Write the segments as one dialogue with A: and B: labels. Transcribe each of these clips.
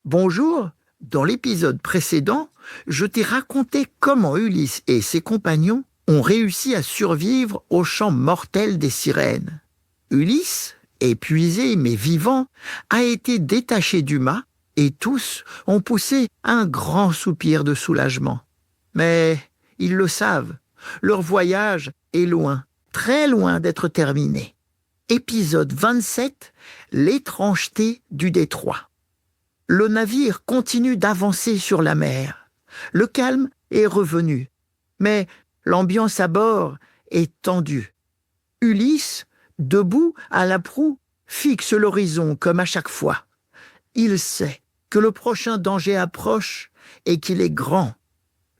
A: Bonjour, dans l'épisode précédent, je t'ai raconté comment Ulysse et ses compagnons ont réussi à survivre au chant mortel des sirènes. Ulysse, épuisé mais vivant, a été détaché du mât et tous ont poussé un grand soupir de soulagement. Mais ils le savent, leur voyage est loin, très loin d'être terminé. Épisode 27, l'étrangeté du détroit. Le navire continue d'avancer sur la mer. Le calme est revenu, mais l'ambiance à bord est tendue. Ulysse, debout à la proue, fixe l'horizon comme à chaque fois. Il sait que le prochain danger approche et qu'il est grand.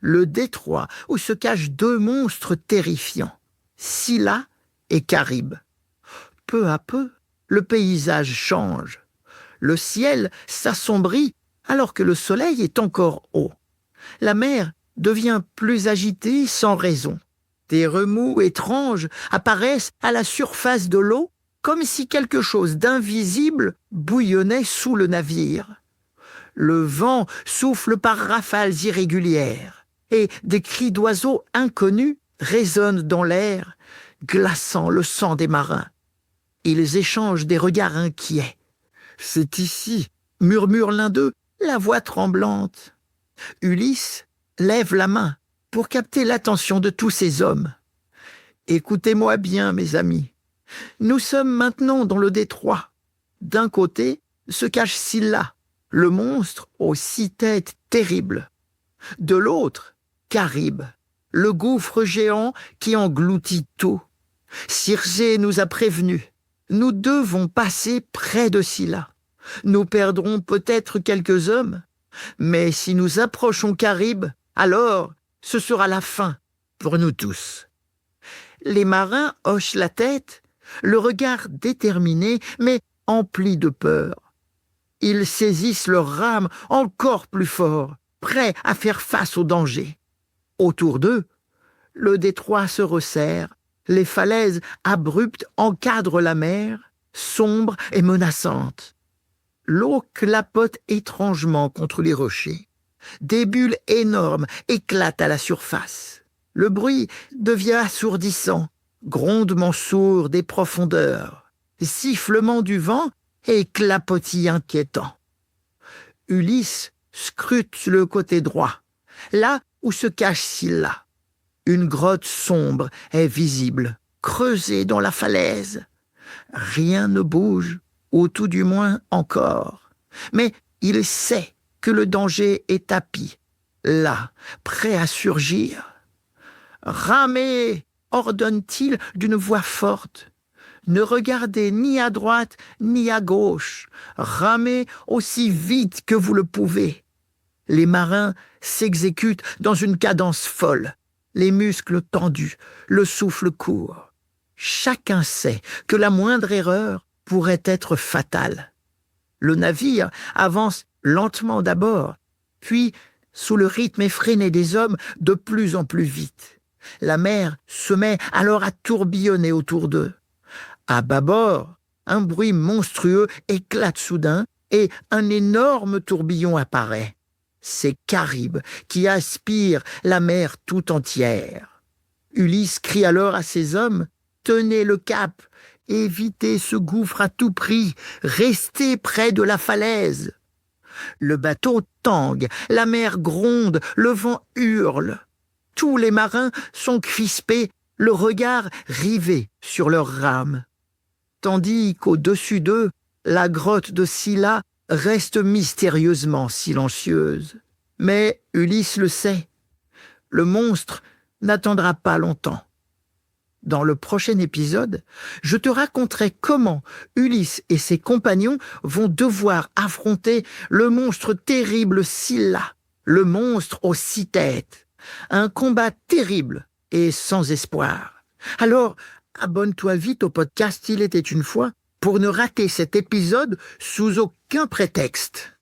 A: Le détroit où se cachent deux monstres terrifiants, Scylla et Charybde. Peu à peu, le paysage change. Le ciel s'assombrit alors que le soleil est encore haut. La mer devient plus agitée sans raison. Des remous étranges apparaissent à la surface de l'eau comme si quelque chose d'invisible bouillonnait sous le navire. Le vent souffle par rafales irrégulières et des cris d'oiseaux inconnus résonnent dans l'air, glaçant le sang des marins. Ils échangent des regards inquiets. « C'est ici », murmure l'un d'eux, la voix tremblante. Ulysse lève la main pour capter l'attention de tous ces hommes. « Écoutez-moi bien, mes amis. Nous sommes maintenant dans le détroit. D'un côté se cache Scylla, le monstre aux 6 têtes terribles. De l'autre, Charybde, le gouffre géant qui engloutit tout. Circé nous a prévenus. Nous devons passer près de Scylla. Nous perdrons peut-être quelques hommes, mais si nous approchons Charybde, alors ce sera la fin pour nous tous. » Les marins hochent la tête, le regard déterminé, mais empli de peur. Ils saisissent leurs rames encore plus fort, prêts à faire face au danger. Autour d'eux, le détroit se resserre, les falaises abruptes encadrent la mer, sombre et menaçante. L'eau clapote étrangement contre les rochers. Des bulles énormes éclatent à la surface. Le bruit devient assourdissant, grondement sourd des profondeurs, sifflement du vent et clapotis inquiétant. Ulysse scrute le côté droit, là où se cache Scylla. Une grotte sombre est visible, creusée dans la falaise. Rien ne bouge, ou tout du moins encore. Mais il sait que le danger est tapis, là, prêt à surgir. « Ramez !» ordonne-t-il d'une voix forte. « Ne regardez ni à droite ni à gauche. Ramez aussi vite que vous le pouvez. » Les marins s'exécutent dans une cadence folle, les muscles tendus, le souffle court. Chacun sait que la moindre erreur pourrait être fatale. Le navire avance lentement d'abord, puis, sous le rythme effréné des hommes, de plus en plus vite. La mer se met alors à tourbillonner autour d'eux. À bâbord, un bruit monstrueux éclate soudain et un énorme tourbillon apparaît. C'est Charybde qui aspire la mer tout entière. Ulysse crie alors à ses hommes « Tenez le cap, évitez ce gouffre à tout prix, restez près de la falaise !» Le bateau tangue, la mer gronde, le vent hurle. Tous les marins sont crispés, le regard rivé sur leurs rames. Tandis qu'au-dessus d'eux, la grotte de Scylla reste mystérieusement silencieuse. Mais Ulysse le sait, le monstre n'attendra pas longtemps. Dans le prochain épisode, je te raconterai comment Ulysse et ses compagnons vont devoir affronter le monstre terrible Scylla, le monstre aux 6 têtes. Un combat terrible et sans espoir. Alors, abonne-toi vite au podcast Il était une fois pour ne rater cet épisode sous aucun prétexte.